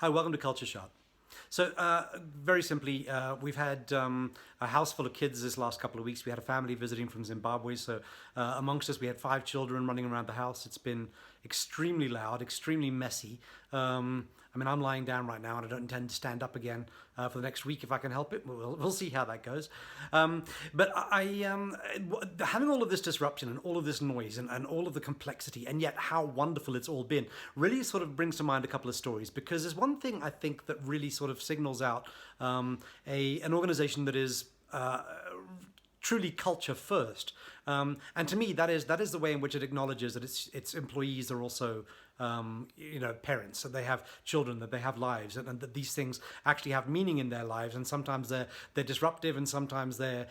Hi, welcome to Culture Shock. So, very simply, we've had a house full of kids this last couple of weeks. We had a family visiting from Zimbabwe. So, amongst us, we had 5 children running around the house. It's been extremely loud, extremely messy. I mean, I'm lying down right now and I don't intend to stand up again for the next week if I can help it. We'll see how that goes. But having all of this disruption and all of this noise and all of the complexity, and yet how wonderful it's all been, really sort of brings to mind a couple of stories. Because there's one thing I think that really sort of signals out an organization that is truly culture first. And to me, that is the way in which it acknowledges that its employees are also parents, that they have children, that they have lives, and that these things actually have meaning in their lives. And sometimes they're disruptive, and sometimes they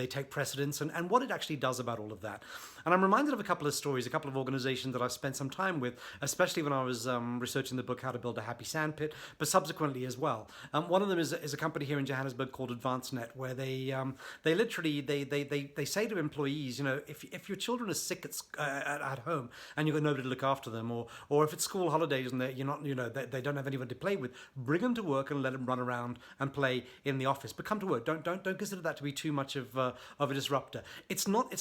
take precedence. And what it actually does about all of that. And I'm reminded of a couple of stories, a couple of organizations that I've spent some time with, especially when I was researching the book How to Build a Happy Sandpit, but subsequently as well. One of them is a company here in Johannesburg called AdvanceNet, where they literally they say to employees, if your children are sick at home and you've got nobody to look after them, or if it's school holidays and they don't have anyone to play with, bring them to work and let them run around and play in the office. But come to work. Don't consider that to be too much of a disruptor. It's not.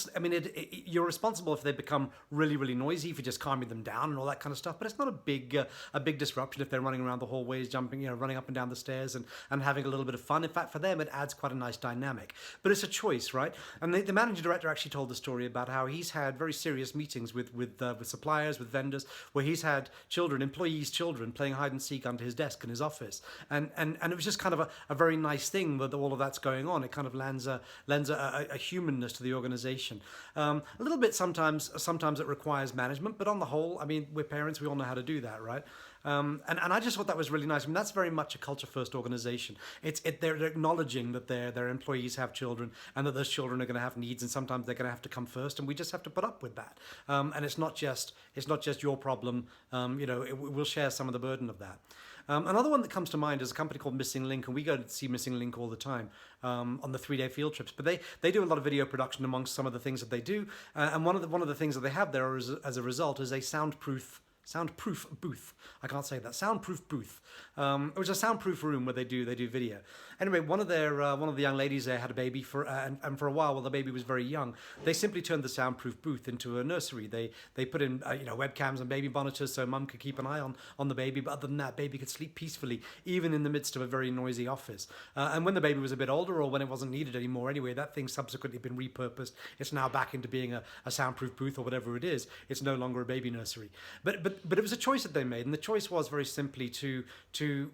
You're responsible if they become really, really noisy, if you're just calming them down and all that kind of stuff. But it's not a big disruption if they're running around the hallways, jumping, running up and down the stairs and having a little bit of fun. In fact, for them, it adds quite a nice dynamic. But it's a choice, right? And the managing director actually told the story about how he's had very serious meetings with suppliers, with vendors, where he's had employees' children playing hide and seek under his desk in his office. And it was just kind of a very nice thing that all of that's going on. It kind of lends a humanness to the organization. A little bit sometimes it requires management, but on the whole, I mean, we're parents, we all know how to do that, right? And I just thought that was really nice. I mean, that's very much a culture-first organization. They're acknowledging that their employees have children and that those children are going to have needs, and sometimes they're going to have to come first, and we just have to put up with that. And it's not just your problem. We'll share some of the burden of that. Another one that comes to mind is a company called Missing Link, and we go to see Missing Link all the time on the 3-day field trips. But they do a lot of video production amongst some of the things that they do, and one of the things that they have there as a result is a soundproof booth. I can't say that. Soundproof booth. It was a soundproof room where they do video. Anyway, one of the young ladies there had a baby and for a while the baby was very young, they simply turned the soundproof booth into a nursery. They put in webcams and baby monitors so mum could keep an eye on the baby, but other than that, baby could sleep peacefully even in the midst of a very noisy office. And when the baby was a bit older, or when it wasn't needed anymore anyway, that thing's subsequently been repurposed. It's now back into being a soundproof booth or whatever it is. It's no longer a baby nursery. But it was a choice that they made, and the choice was very simply to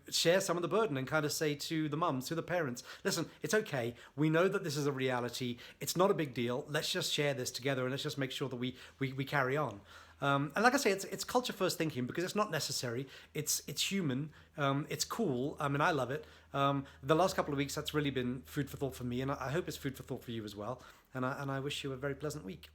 share some of the burden and kind of say to the mums, to the parents, listen, it's okay. We know that this is a reality. It's not a big deal. Let's just share this together, and let's just make sure that we carry on. And like I say, it's culture first thinking, because it's not necessary. It's human. It's cool. I mean, I love it. The last couple of weeks, that's really been food for thought for me, and I hope it's food for thought for you as well. And I wish you a very pleasant week.